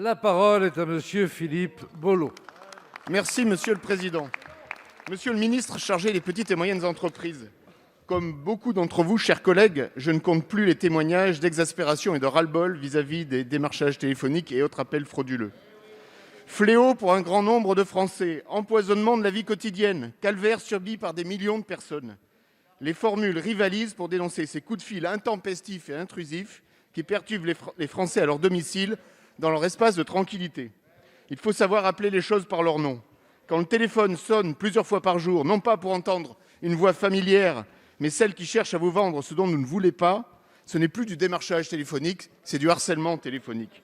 La parole est à monsieur Philippe Bolo. Merci, Monsieur le Président. Monsieur le ministre chargé des petites et moyennes entreprises, comme beaucoup d'entre vous, chers collègues, je ne compte plus les témoignages d'exaspération et de ras-le-bol vis-à-vis des démarchages téléphoniques et autres appels frauduleux. Fléau pour un grand nombre de Français, empoisonnement de la vie quotidienne, calvaire subi par des millions de personnes. Les formules rivalisent pour dénoncer ces coups de fil intempestifs et intrusifs qui perturbent les Français à leur domicile dans leur espace de tranquillité. Il faut savoir appeler les choses par leur nom. Quand le téléphone sonne plusieurs fois par jour, non pas pour entendre une voix familière, mais celle qui cherche à vous vendre ce dont vous ne voulez pas, ce n'est plus du démarchage téléphonique, c'est du harcèlement téléphonique.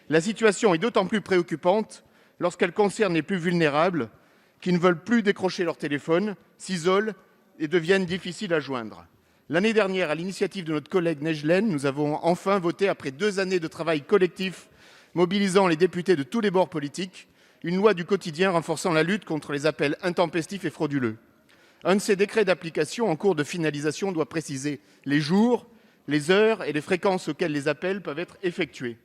La situation est d'autant plus préoccupante lorsqu'elle concerne les plus vulnérables, qui ne veulent plus décrocher leur téléphone, s'isolent et deviennent difficiles à joindre. L'année dernière, à l'initiative de notre collègue Nejlen, nous avons enfin voté, après 2 années de travail collectif mobilisant les députés de tous les bords politiques, une loi du quotidien renforçant la lutte contre les appels intempestifs et frauduleux. Un de ces décrets d'application en cours de finalisation doit préciser les jours, les heures et les fréquences auxquelles les appels peuvent être effectués.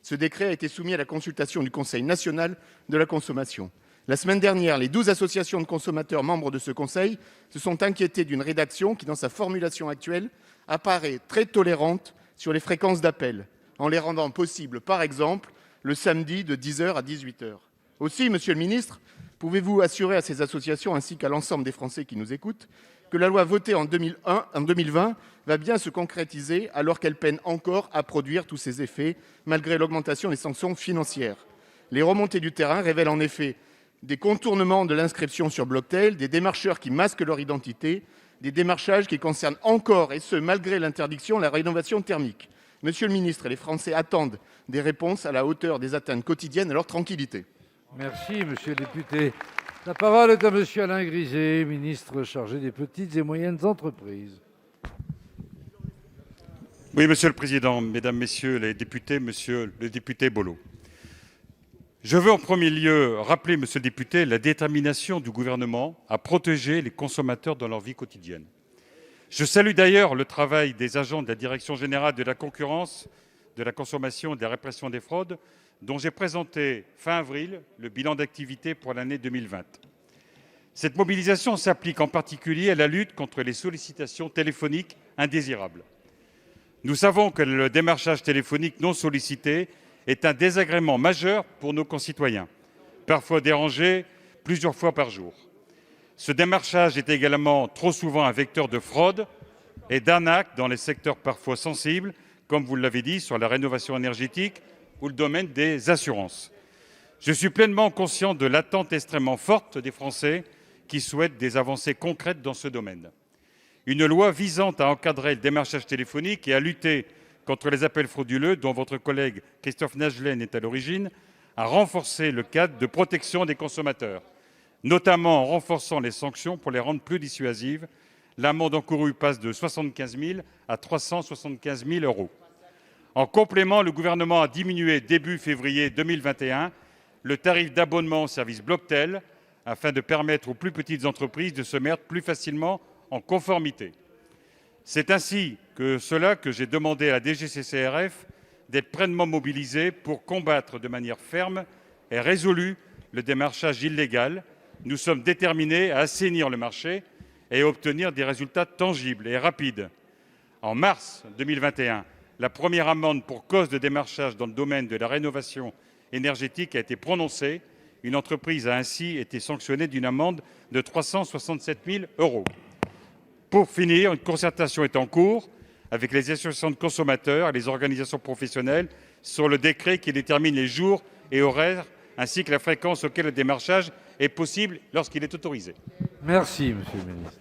Ce décret a été soumis à la consultation du Conseil national de la consommation. La semaine dernière, les 12 associations de consommateurs membres de ce conseil se sont inquiétées d'une rédaction qui, dans sa formulation actuelle, apparaît très tolérante sur les fréquences d'appel, en les rendant possibles, par exemple, le samedi de 10 h à 18 h. Aussi, monsieur le ministre, pouvez-vous assurer à ces associations ainsi qu'à l'ensemble des Français qui nous écoutent que la loi votée en 2020 va bien se concrétiser alors qu'elle peine encore à produire tous ses effets, malgré l'augmentation des sanctions financières? Les remontées du terrain révèlent en effet des contournements de l'inscription sur Blocktel, des démarcheurs qui masquent leur identité, des démarchages qui concernent encore, et ce malgré l'interdiction, la rénovation thermique. Monsieur le ministre, les Français attendent des réponses à la hauteur des atteintes quotidiennes à leur tranquillité. Merci, monsieur le député. La parole est à monsieur Alain Griset, ministre chargé des petites et moyennes entreprises. Oui, Monsieur le Président, Mesdames, Messieurs les députés, Monsieur le député Bolo. Je veux en premier lieu rappeler, Monsieur le député, la détermination du gouvernement à protéger les consommateurs dans leur vie quotidienne. Je salue d'ailleurs le travail des agents de la Direction générale de la concurrence, de la consommation et de la répression des fraudes, dont j'ai présenté fin avril le bilan d'activité pour l'année 2020. Cette mobilisation s'applique en particulier à la lutte contre les sollicitations téléphoniques indésirables. Nous savons que le démarchage téléphonique non sollicité est un désagrément majeur pour nos concitoyens, parfois dérangés plusieurs fois par jour. Ce démarchage est également trop souvent un vecteur de fraude et d'arnaque dans les secteurs parfois sensibles, comme vous l'avez dit, sur la rénovation énergétique ou le domaine des assurances. Je suis pleinement conscient de l'attente extrêmement forte des Français qui souhaitent des avancées concrètes dans ce domaine. Une loi visant à encadrer le démarchage téléphonique et à lutter contre les appels frauduleux, dont votre collègue Christophe Najlen est à l'origine, a renforcé le cadre de protection des consommateurs, notamment en renforçant les sanctions pour les rendre plus dissuasives. L'amende encourue passe de 75 000 à 375 000 €. En complément, le gouvernement a diminué début février 2021 le tarif d'abonnement au service Blocktel afin de permettre aux plus petites entreprises de se mettre plus facilement en conformité. C'est ainsi que j'ai demandé à la DGCCRF d'être pleinement mobilisée pour combattre de manière ferme et résolue le démarchage illégal. Nous sommes déterminés à assainir le marché et à obtenir des résultats tangibles et rapides. En mars 2021, la première amende pour cause de démarchage dans le domaine de la rénovation énergétique a été prononcée. Une entreprise a ainsi été sanctionnée d'une amende de 367 000 €. Pour finir, une concertation est en cours avec les associations de consommateurs et les organisations professionnelles sur le décret qui détermine les jours et horaires ainsi que la fréquence auquel le démarchage est possible lorsqu'il est autorisé. Merci, monsieur le ministre.